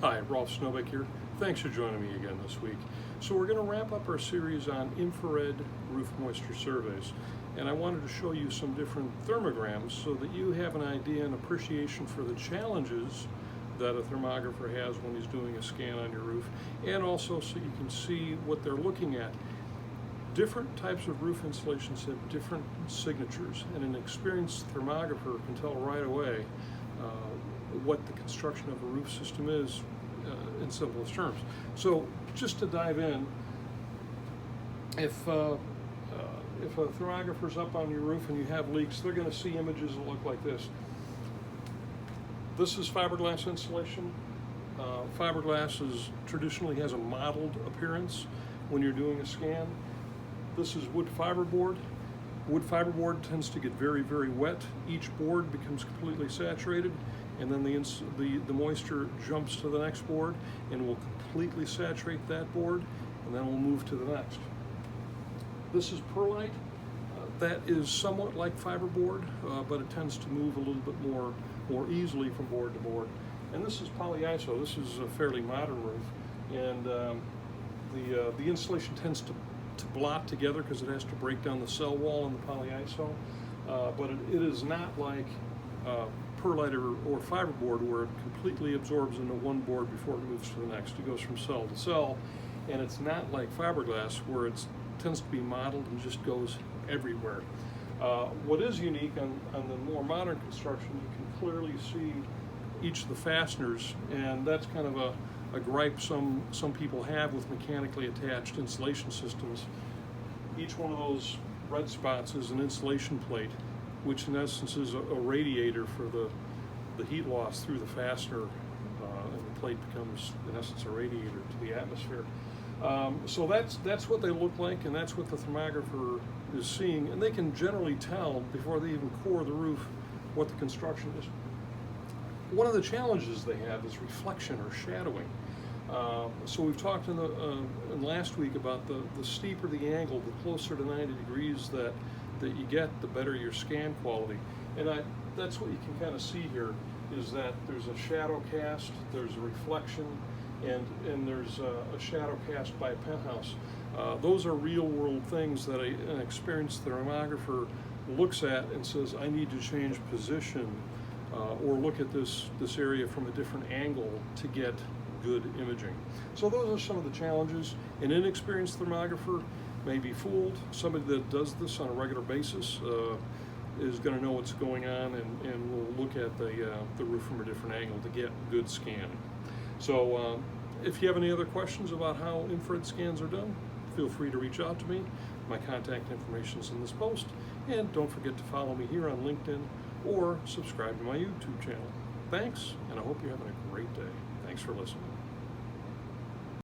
Hi, Rolf Snobeck here. Thanks for joining me again this week. So we're going to wrap up our series on infrared roof moisture surveys, and I wanted to show you some different thermograms so that you have an idea and appreciation for the challenges that a thermographer has when he's doing a scan on your roof, and also so you can see what they're looking at. Different types of roof installations have different signatures, and an experienced thermographer can tell right away what the construction of a roof system is in simplest terms. So just to dive in, if a thermographer's up on your roof and you have leaks, they're going to see images that look like this. This is fiberglass insulation. Fiberglass traditionally has a mottled appearance when you're doing a scan. This is wood fiberboard. Wood fiberboard tends to get very, very wet. Each board becomes completely saturated, and then the moisture jumps to the next board and will completely saturate that board, and then we'll move to the next. This is perlite. That is somewhat like fiberboard, but it tends to move a little bit more easily from board to board. And this is polyiso. This is a fairly modern roof, and the insulation tends to blot together because it has to break down the cell wall in the polyiso, but it is not like perlite or fiberboard where it completely absorbs into one board before it moves to the next. It goes from cell to cell, and it's not like fiberglass where it tends to be mottled and just goes everywhere. What is unique on the more modern construction, you can clearly see each of the fasteners, and that's kind of a gripe some people have with mechanically attached insulation systems. Each one of those red spots is an insulation plate, which in essence is a radiator for the heat loss through the fastener, and the plate becomes in essence a radiator to the atmosphere. So that's what they look like, and that's what the thermographer is seeing, and they can generally tell before they even core the roof what the construction is. One of the challenges they have is reflection or shadowing. So we've talked in last week about the steeper the angle, the closer to 90 degrees that you get, the better your scan quality. And that's what you can kind of see here, is that there's a shadow cast, there's a reflection, and there's a shadow cast by a penthouse. Those are real world things that an experienced thermographer looks at and says, I need to change position, or look at this area from a different angle to get good imaging. So those are some of the challenges. An inexperienced thermographer may be fooled. Somebody that does this on a regular basis is going to know what's going on and will look at the roof from a different angle to get good scan. So if you have any other questions about how infrared scans are done, feel free to reach out to me. My contact information is in this post, and don't forget to follow me here on LinkedIn or subscribe to my YouTube channel. Thanks, and I hope you're having a great day. Thanks for listening.